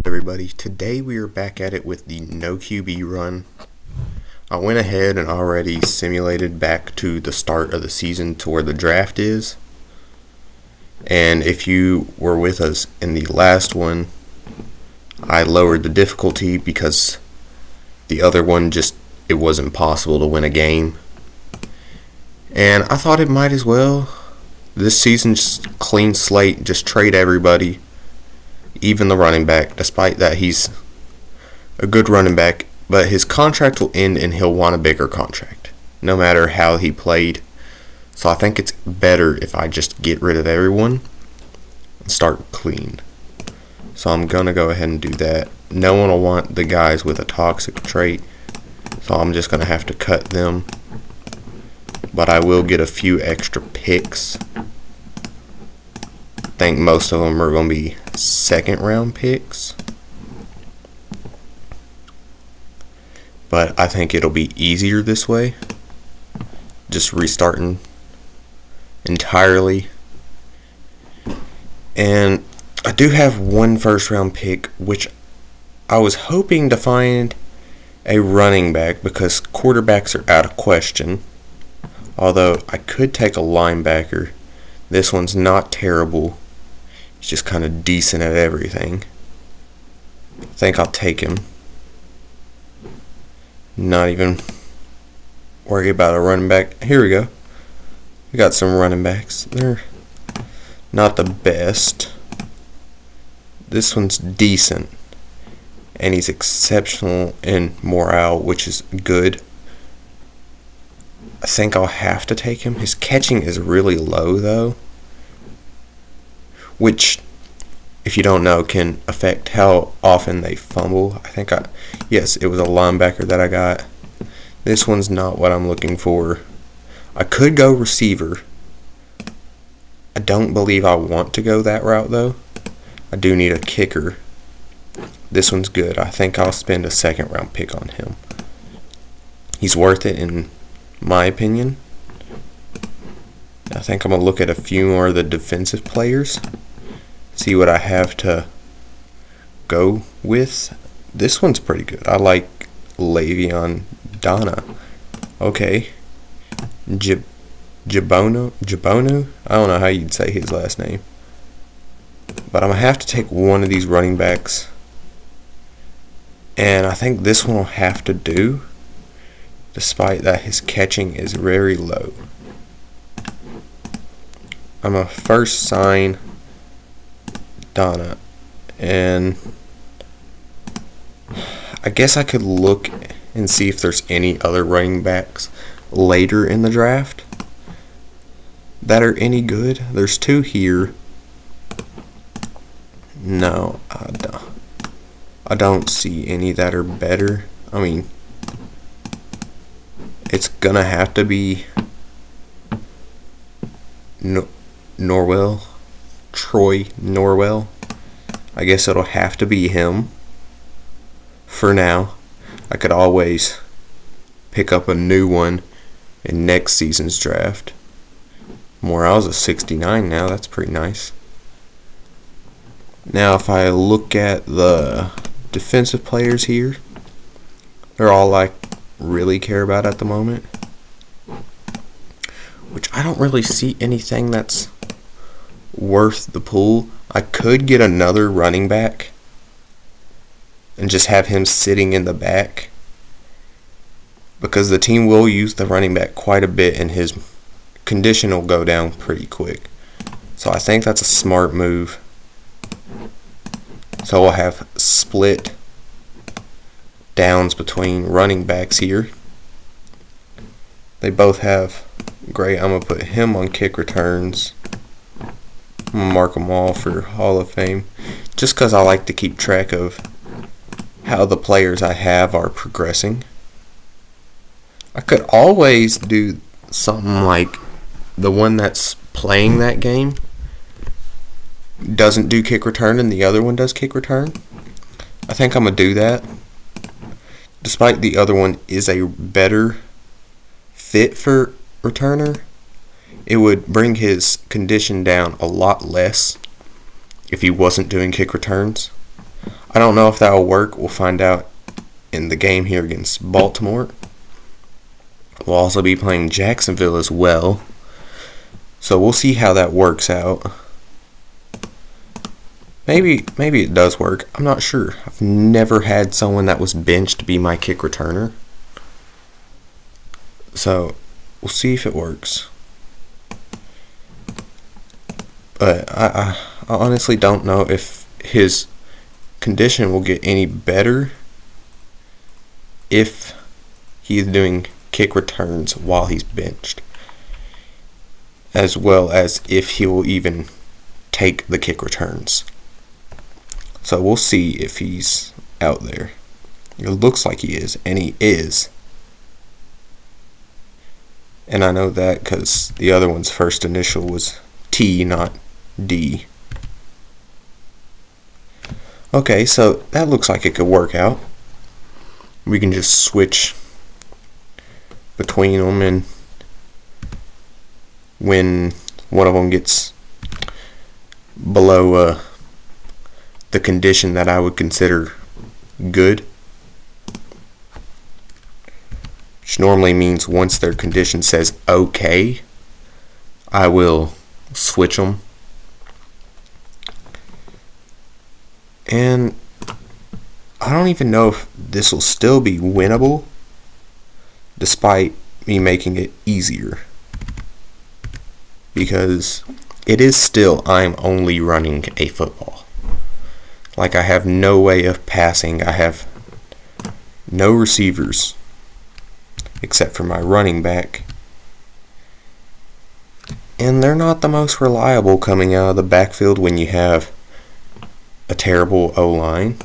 Everybody, today we are back at it with the no QB run. I went ahead and already simulated back to the start of the season to where the draft is. And if you were with us in the last one, I lowered the difficulty because the other one it was impossible to win a game. And I thought it might as well. This season, just clean slate, just trade everybody. Even the running back, despite that he's a good running back, but his contract will end and he'll want a bigger contract, no matter how he played. So I think it's better if I just get rid of everyone and start clean. So I'm going to go ahead and do that. No one will want the guys with a toxic trait, so I'm just going to have to cut them. But I will get a few extra picks. I think most of them are going to be second round picks, but I think it'll be easier this way, just restarting entirely. And I do have one first round pick, which I was hoping to find a running back because quarterbacks are out of question, although I could take a linebacker. This one's not terrible. He's just kind of decent at everything. I think I'll take him. Not even worry about a running back. Here we go. We got some running backs. They're not the best. This one's decent. And he's exceptional in morale, which is good. I think I'll have to take him. His catching is really low, though, which, if you don't know, can affect how often they fumble. Yes, it was a linebacker that I got. This one's not what I'm looking for. I could go receiver. I don't believe I want to go that route, though. I do need a kicker. This one's good. I think I'll spend a second round pick on him. He's worth it in my opinion. I think I'm going to look at a few more of the defensive players. See what I have to go with. This one's pretty good. I like Le'Veon Donna. Okay. Jabonu? I don't know how you'd say his last name. But I'm going to have to take one of these running backs. And I think this one will have to do, despite that his catching is very low. I'm going to first sign Donna, and I guess I could look and see if there's any other running backs later in the draft that are any good. There's two here. No, I don't see any that are better. I mean, it's gonna have to be Troy Norwell. I guess it'll have to be him for now. I could always pick up a new one in next season's draft. Morale's a 69 now. That's pretty nice. Now, if I look at the defensive players here, they're all I really care about at the moment, which I don't really see anything that's worth the pull. I could get another running back and just have him sitting in the back, because the team will use the running back quite a bit and his condition will go down pretty quick. So I think that's a smart move. So we'll have split downs between running backs here. They both have great. I'm going to put him on kick returns. I'm going to mark them all for Hall of Fame, just because I like to keep track of how the players I have are progressing. I could always do something like the one that's playing that game doesn't do kick return and the other one does kick return. I think I'm going to do that. Despite the other one is a better fit for returner, it would bring his condition down a lot less if he wasn't doing kick returns. I don't know if that will work. We'll find out in the game here against Baltimore. We'll also be playing Jacksonville as well. So we'll see how that works out. Maybe it does work. I'm not sure. I've never had someone that was benched be my kick returner. So we'll see if it works. But I honestly don't know if his condition will get any better if he's doing kick returns while he's benched, as well as if he will even take the kick returns. So we'll see if he's out there. It looks like he is, and he is. And I know that because the other one's first initial was T, not D. Okay, so that looks like it could work out. We can just switch between them, and when one of them gets below the condition that I would consider good, which normally means once their condition says okay, I will switch them. And I don't even know if this will still be winnable despite me making it easier, because it is still, I'm only running a football. Like, I have no way of passing. I have no receivers except for my running back, and they're not the most reliable coming out of the backfield when you have a terrible O-line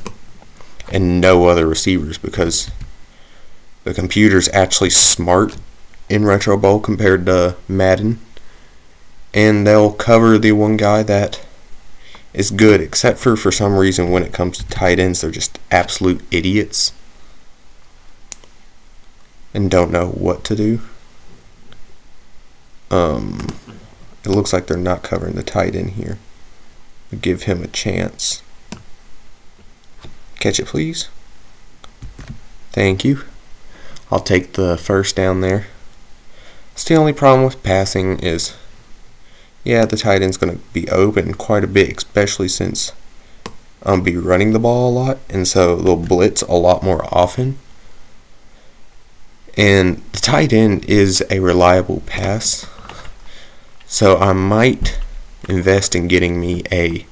and no other receivers, because the computer's actually smart in Retro Bowl compared to Madden, and they'll cover the one guy that is good, except for some reason when it comes to tight ends, they're just absolute idiots and don't know what to do. It looks like they're not covering the tight end here. Give him a chance. Catch it, please. Thank you. I'll take the first down there. It's the only problem with passing is, yeah, the tight end's going to be open quite a bit, especially since I'll be running the ball a lot, and so they'll blitz a lot more often. And the tight end is a reliable pass, so I might invest in getting me a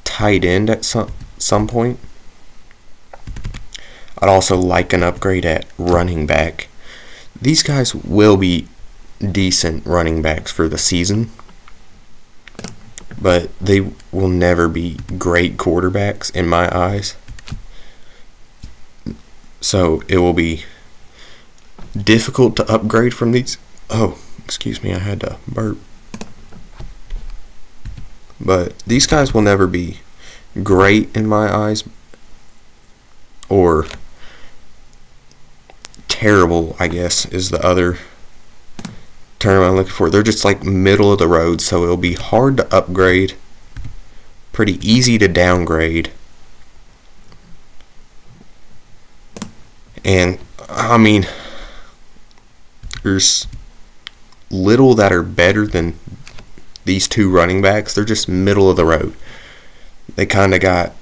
tight end at some point. I'd also like an upgrade at running back. These guys will be decent running backs for the season, but they will never be great quarterbacks in my eyes. So it will be difficult to upgrade from these. Oh, excuse me, I had to burp. But these guys will never be great in my eyes, or terrible, I guess, is the other term I'm looking for. They're just like middle of the road, so it'll be hard to upgrade, pretty easy to downgrade. And I mean, there's little that are better than these two running backs. They're just middle of the road. They kind of got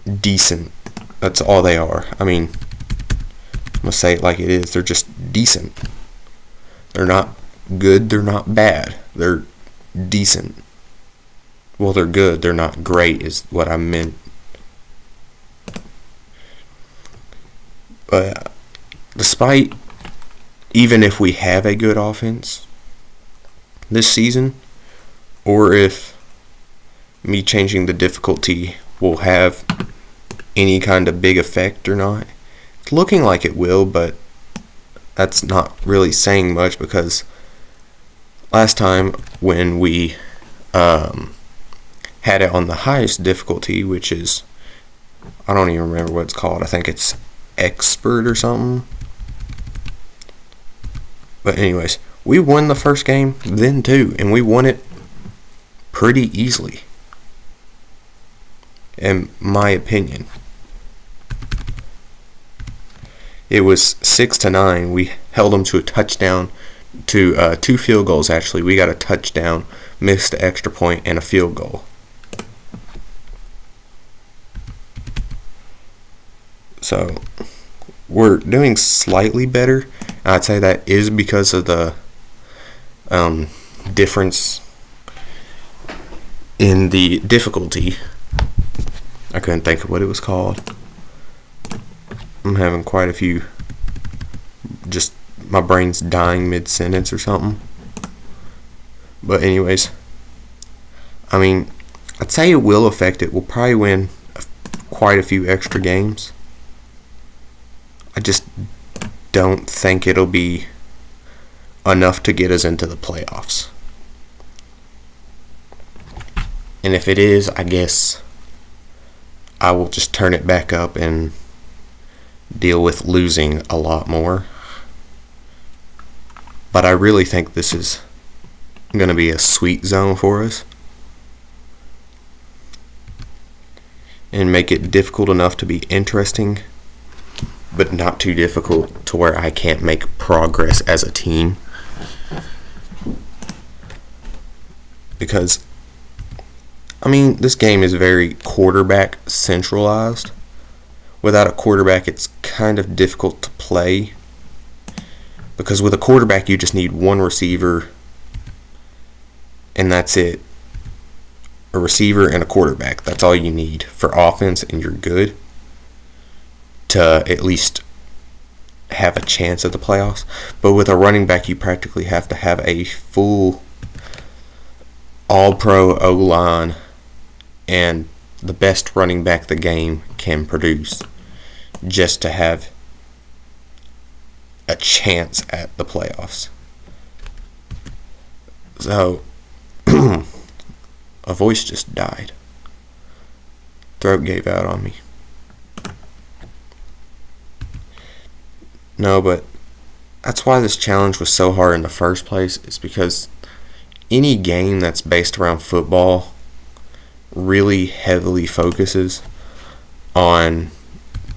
decent. That's all they are. I mean, I'm going to say it like it is. They're just decent. They're not good. They're not bad. They're decent. Well, they're good. They're not great is what I meant. But despite, even if we have a good offense this season, or if me changing the difficulty will have any kind of big effect or not, it's looking like it will, but that's not really saying much, because last time when we had it on the highest difficulty, which is, I don't even remember what it's called, I think it's expert or something. But anyways, we won the first game then too, and we won it pretty easily. in my opinion. It was 6-9. We held them to a touchdown, to 2 field goals actually. We got a touchdown, missed the extra point, and a field goal. So we're doing slightly better. I'd say that is because of the difference in the difficulty. I couldn't think of what it was called. I'm having quite a few, just my brain's dying mid-sentence or something. But anyways, I mean, I'd say it will affect it. We'll probably win quite a few extra games. I just don't think it'll be enough to get us into the playoffs. And if it is, I guess I will just turn it back up and deal with losing a lot more. But I really think this is going to be a sweet zone for us and make it difficult enough to be interesting, but not too difficult to where I can't make progress as a team. Because, I mean, this game is very quarterback centralized. Without a quarterback, it's kind of difficult to play. Because with a quarterback, you just need one receiver, and that's it. A receiver and a quarterback. That's all you need for offense, and you're good to at least have a chance at the playoffs. But with a running back, you practically have to have a full all-pro O-line and the best running back the game can produce just to have a chance at the playoffs. So, a voice just died. Throat gave out on me. No, but that's why this challenge was so hard in the first place, is because any game that's based around football really heavily focuses on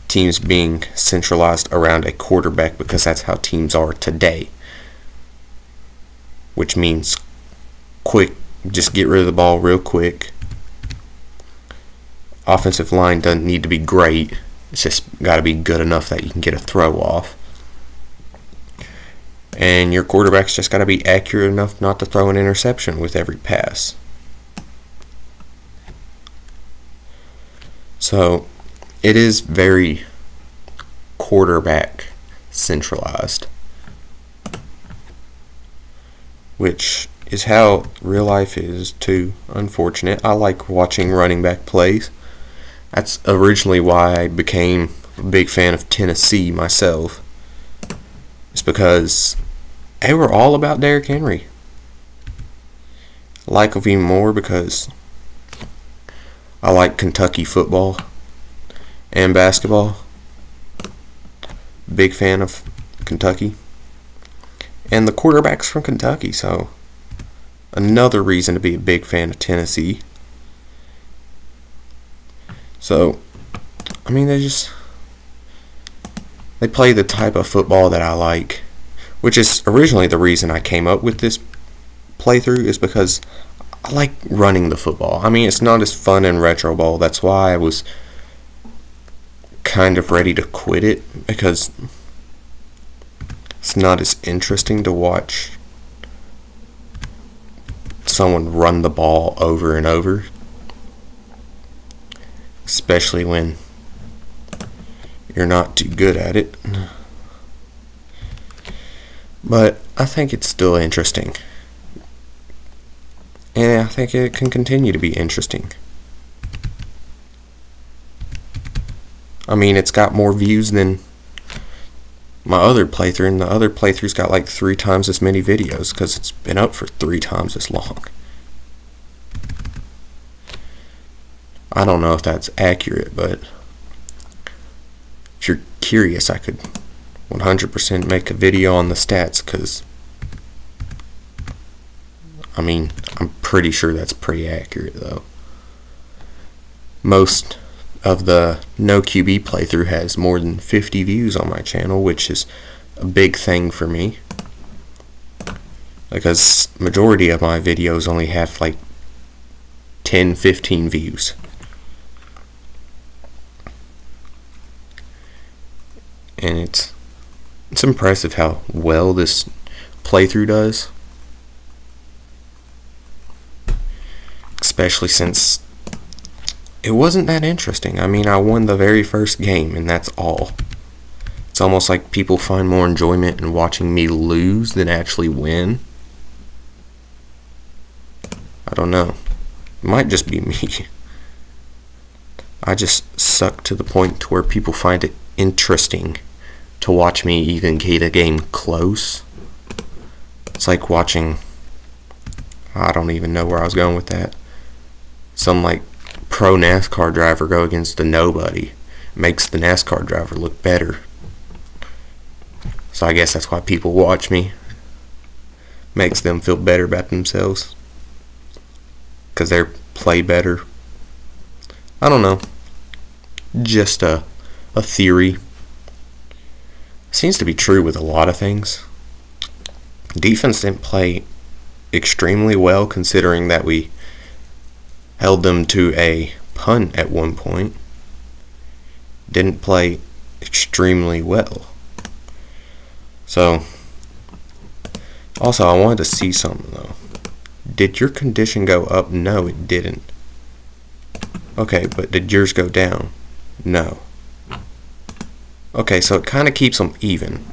teams being centralized around a quarterback, because that's how teams are today. Which means quick, just get rid of the ball real quick. Offensive line doesn't need to be great. It's just got to be good enough that you can get a throw off. And your quarterback's just got to be accurate enough not to throw an interception with every pass. So, it is very quarterback centralized, which is how real life is too. Unfortunate. I like watching running back plays. That's originally why I became a big fan of Tennessee myself. It's because they were all about Derrick Henry. I like him even more because I like Kentucky football and basketball. Big fan of Kentucky. And the quarterback's from Kentucky, so another reason to be a big fan of Tennessee. So, I mean, they play the type of football that I like, which is originally the reason I came up with this playthrough, is because I like running the football. I mean, it's not as fun in Retro Bowl. That's why I was kind of ready to quit it, because it's not as interesting to watch someone run the ball over and over, especially when you're not too good at it. But I think it's still interesting, and I think it can continue to be interesting. I mean, it's got more views than my other playthrough, and the other playthrough's got like 3 times as many videos because it's been up for 3 times as long. I don't know if that's accurate, but if you're curious, I could 100% make a video on the stats, because I mean, I'm pretty sure that's pretty accurate though. Most of the No QB playthrough has more than 50 views on my channel, which is a big thing for me, because majority of my videos only have like 10-15 views. And it's impressive how well this playthrough does, especially since it wasn't that interesting. I mean, I won the very first game, and that's all. It's almost like people find more enjoyment in watching me lose than actually win. I don't know. It might just be me. I just suck to the point to where people find it interesting to watch me even get a game close. It's like watching, I don't even know where I was going with that, some like pro NASCAR driver go against a nobody. Makes the NASCAR driver look better. So I guess that's why people watch me. Makes them feel better about themselves, because they play better. I don't know. Just a theory. Seems to be true with a lot of things. Defense didn't play extremely well, considering that we held them to a punt at one point. Didn't play extremely well. So, also I wanted to see something though. Did your condition go up? No, it didn't. Okay, but did yours go down? No. Okay, so it kind of keeps them even.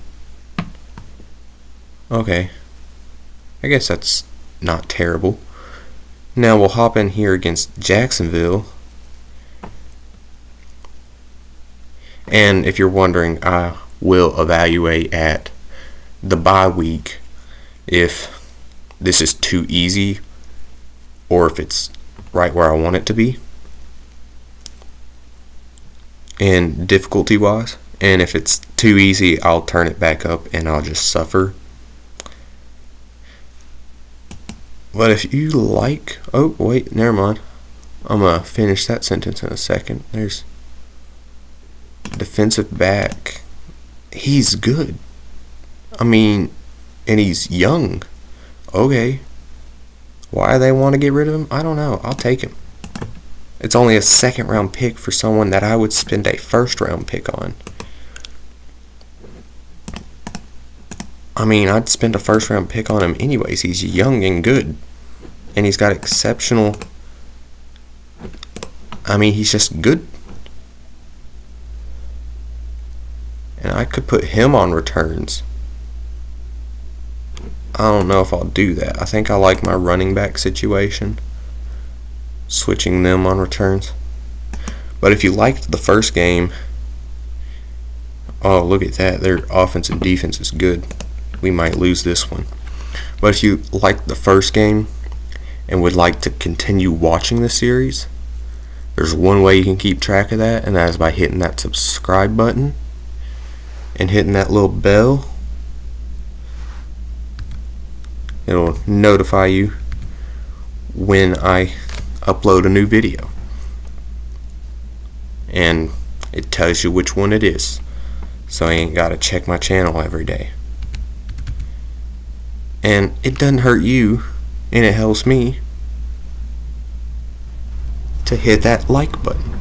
Okay. I guess that's not terrible. Now we'll hop in here against Jacksonville. And if you're wondering, I will evaluate at the bye week if this is too easy or if it's right where I want it to be, and difficulty wise. And if it's too easy, I'll turn it back up and I'll just suffer. But if you like, oh wait, never mind, I'm gonna finish that sentence in a second. There's defensive back. He's good. I mean, and he's young. Okay, why they want to get rid of him, I don't know. I'll take him. It's only a second round pick for someone that I would spend a first round pick on. I mean, I'd spend a first round pick on him anyways. He's young and good, and he's got exceptional, I mean, he's just good. And I could put him on returns. I don't know if I'll do that. I think I like my running back situation, switching them on returns. But if you liked the first game, oh, look at that. Their offense and defense is good. We might lose this one. But if you liked the first game and would like to continue watching the series, there's one way you can keep track of that, and that is by hitting that subscribe button and hitting that little bell. It'll notify you when I upload a new video, and it tells you which one it is, so I ain't gotta check my channel every day. And it doesn't hurt you, and it helps me to hit that like button.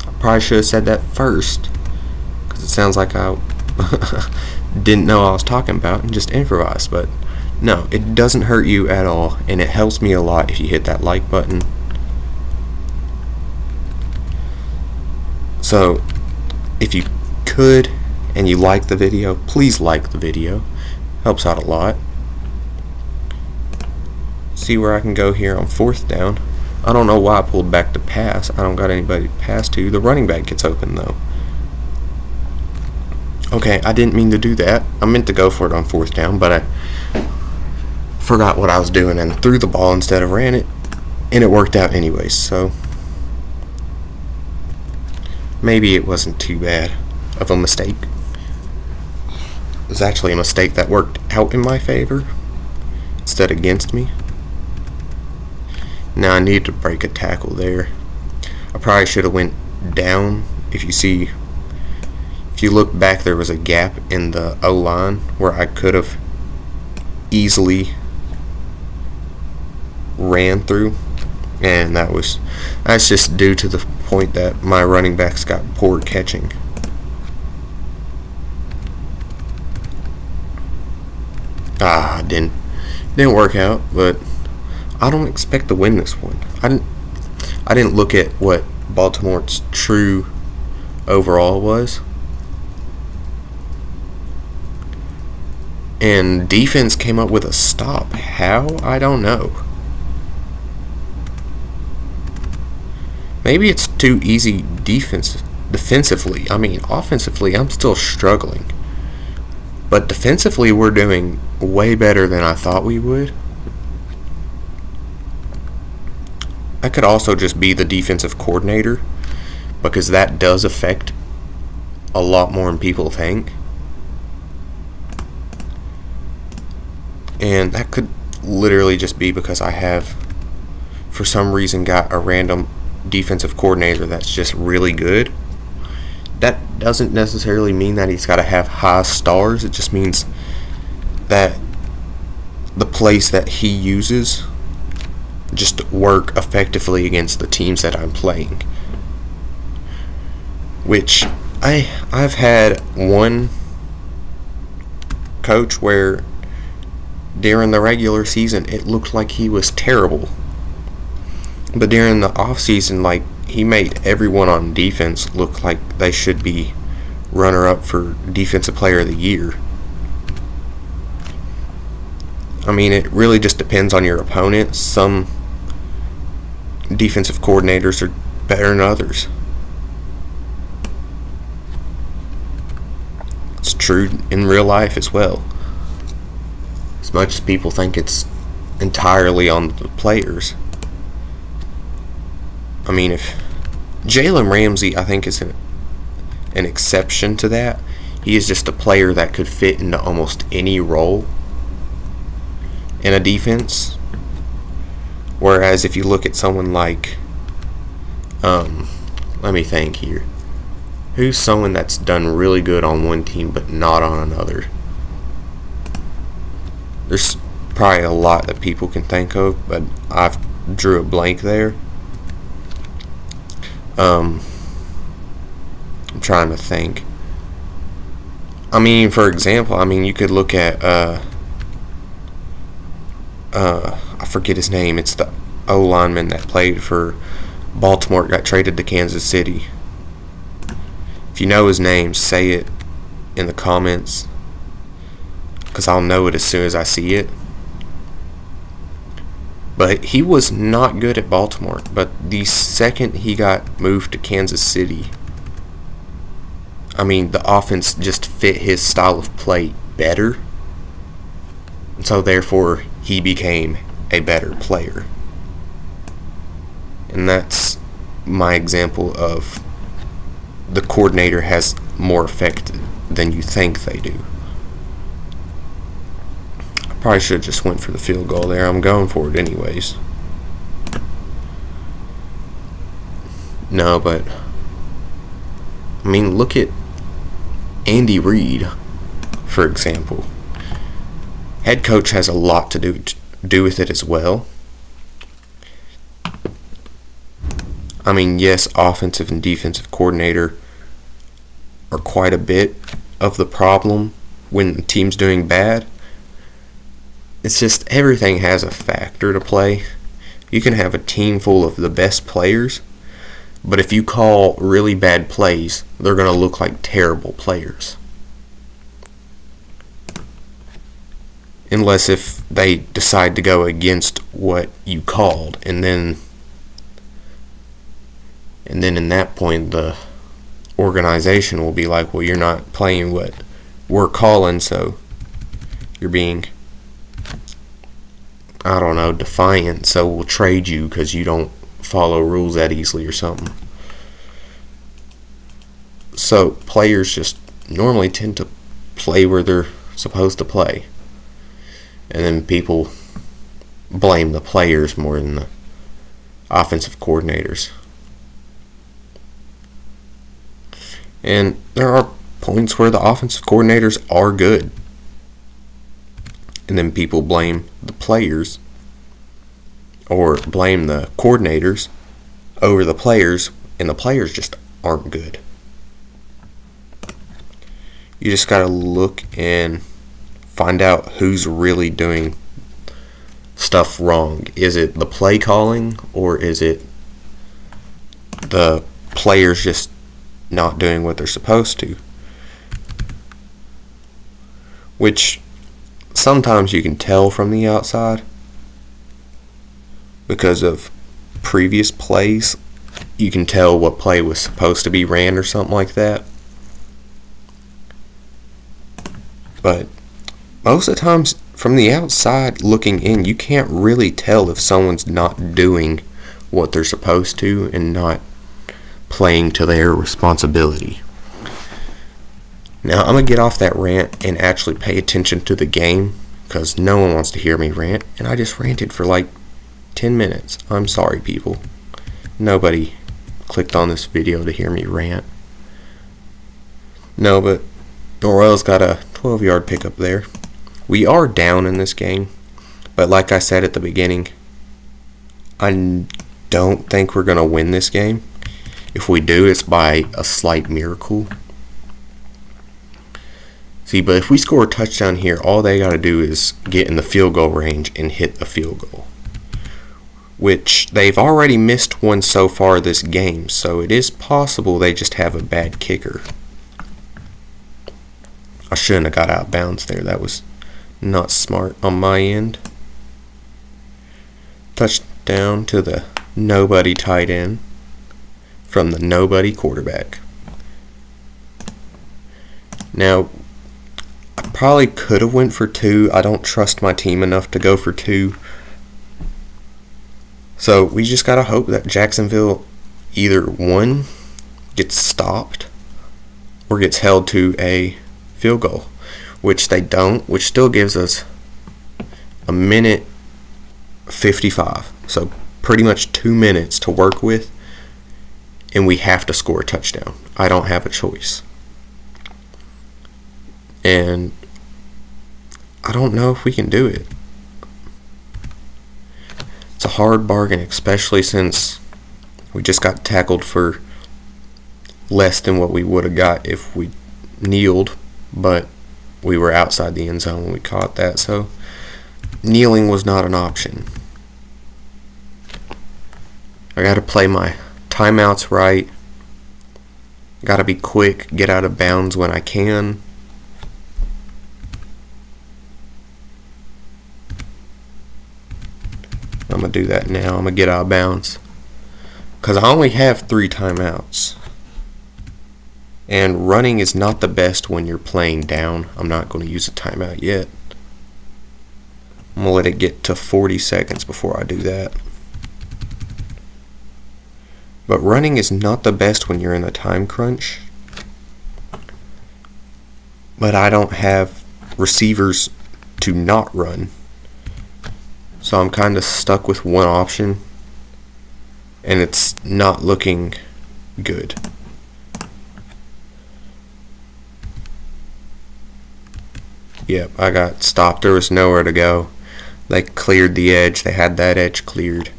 I probably should have said that first, because it sounds like I didn't know what I was talking about and just improvised. But no, it doesn't hurt you at all, and it helps me a lot if you hit that like button. So if you could and you like the video, please like the video. Helps out a lot. See where I can go here on fourth down. I don't know why I pulled back to pass. I don't got anybody to pass to. The running back gets open though. Okay, I didn't mean to do that. I meant to go for it on fourth down, but I forgot what I was doing and threw the ball instead of ran it, and it worked out anyways. So maybe it wasn't too bad of a mistake. It was actually a mistake that worked out in my favor instead against me. Now I need to break a tackle there. I probably should have went down. If you look back, there was a gap in the O-line where I could have easily ran through, and that's just due to the point that my running backs got poor catching. Didn't work out, but I don't expect to win this one. I didn't look at what Baltimore's true overall was. And defense came up with a stop. How? I don't know. Maybe it's too easy defensively. I mean, offensively, I'm still struggling. But defensively, we're doing way better than I thought we would. I could also just be the defensive coordinator, because that does affect a lot more than people think. And that could literally just be because I have, for some reason, got a random defensive coordinator that's just really good. That doesn't necessarily mean that he's got to have high stars. It just means that the plays that he uses just work effectively against the teams that I'm playing. Which I've had one coach where during the regular season it looked like he was terrible, but during the off season, like, he made everyone on defense look like they should be runner-up for Defensive Player of the Year. I mean, it really just depends on your opponent. Some defensive coordinators are better than others. It's true in real life as well. As much as people think it's entirely on the players. I mean, if Jalen Ramsey, I think, is an exception to that. He is just a player that could fit into almost any role in a defense. Whereas if you look at someone like, let me think here. Who's someone that's done really good on one team but not on another? There's probably a lot that people can think of, but I've drew a blank there. I'm trying to think. I mean, for example, I mean, you could look at I forget his name. It's the O lineman that played for Baltimore, got traded to Kansas City. If you know his name, say it in the comments, because I'll know it as soon as I see it. But he was not good at Baltimore. But the second he got moved to Kansas City, I mean, the offense just fit his style of play better. And so therefore, he became a better player. And that's my example of the coordinator has more effect than you think they do. I probably should have just went for the field goal there. I'm going for it anyways. No, but I mean, look at Andy Reid, for example. Head coach has a lot to do with it as well. I mean, yes, offensive and defensive coordinator are quite a bit of the problem when the team's doing bad. It's just everything has a factor to play. You can have a team full of the best players, but if you call really bad plays, they're going to look like terrible players. Unless if they decide to go against what you called, and then in that point the organization will be like, well, you're not playing what we're calling, so you're being, I don't know, defiant, so we'll trade you because you don't follow rules that easily or something. So players just normally tend to play where they're supposed to play, and then people blame the players more than offensive coordinators. And there are points where the offensive coordinators are good. And then people blame the players or blame the coordinators over the players, and the players just aren't good. You just gotta look and find out who's really doing stuff wrong. Is it the play calling, or is it the players just not doing what they're supposed to? Which sometimes you can tell from the outside because of previous plays. You can tell what play was supposed to be ran or something like that. But most of the times from the outside looking in, you can't really tell if someone's not doing what they're supposed to and not playing to their responsibility. Now, I'm going to get off that rant and actually pay attention to the game, because no one wants to hear me rant, and I just ranted for like 10 minutes. I'm sorry, people. Nobody clicked on this video to hear me rant. No, but Norwell's got a 12-yard pickup there. We are down in this game, but like I said at the beginning, I don't think we're going to win this game. If we do, it's by a slight miracle. See, but if we score a touchdown here, all they got to do is get in the field goal range and hit the field goal, which they've already missed one so far this game, so it is possible they just have a bad kicker. I shouldn't have got out of bounds there. That was not smart on my end. Touchdown to the nobody tight end from the nobody quarterback. Now, I probably could have went for 2. I don't trust my team enough to go for 2. So we just got to hope that Jacksonville either 1 gets stopped or gets held to a field goal, which they don't, which still gives us a minute 55. So pretty much 2 minutes to work with, and we have to score a touchdown. I don't have a choice. And I don't know if we can do it. It's a hard bargain, especially since we just got tackled for less than what we would have got if we kneeled, but we were outside the end zone when we caught that, so kneeling was not an option. I got to play my timeouts right. Got to be quick, get out of bounds when I can. I'm going to do that now. I'm going to get out of bounds, because I only have 3 timeouts. And running is not the best when you're playing down. I'm not going to use a timeout yet. I'm going to let it get to 40 seconds before I do that. But running is not the best when you're in a time crunch. But I don't have receivers to not run. So I'm kind of stuck with one option, and it's not looking good. Yep, I got stopped. There was nowhere to go. They cleared the edge. They had that edge cleared.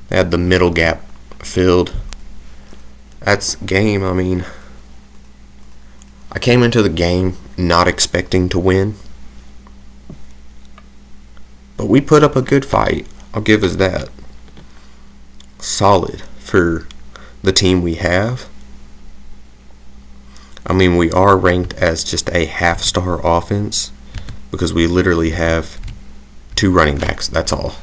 They had the middle gap filled. That's game. I mean, I came into the game not expecting to win, but we put up a good fight. I'll give us that. Solid for the team we have. I mean, we are ranked as just a half-star offense because we literally have 2 running backs. That's all.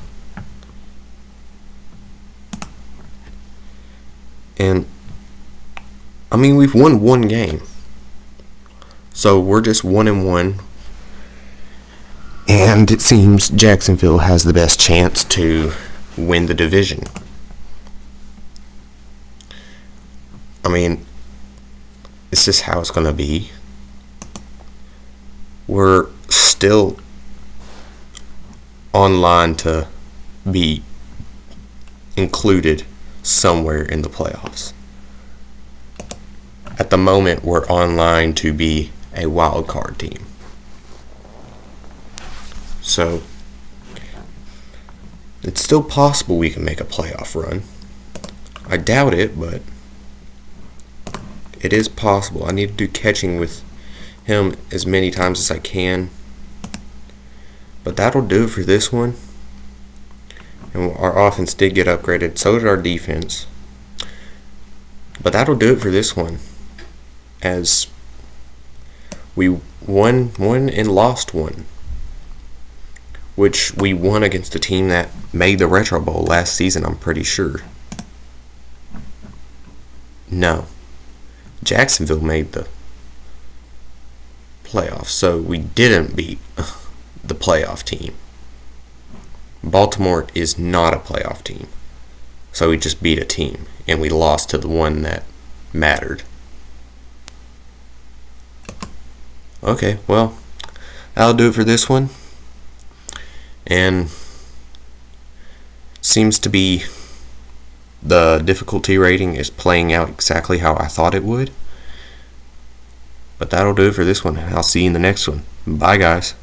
And I mean, we've won 1 game, so we're just 1-1. And it seems Jacksonville has the best chance to win the division. I mean, it's just how it's going to be. We're still on line to beat included somewhere in the playoffs. At the moment, we're on line to be a wild card team. So, it's still possible we can make a playoff run. I doubt it, but it is possible. I need to do catching with him as many times as I can. But that'll do it for this one. And our offense did get upgraded. So did our defense. But that'll do it for this one. As we won one and lost one. Which we won against the team that made the Retro Bowl last season, I'm pretty sure. No. Jacksonville made the playoffs, so we didn't beat the playoff team. Baltimore is not a playoff team, so we just beat a team, and we lost to the one that mattered. Okay, well, that'll do it for this one. And seems to be the difficulty rating is playing out exactly how I thought it would. But that'll do it for this one. I'll see you in the next one. Bye, guys.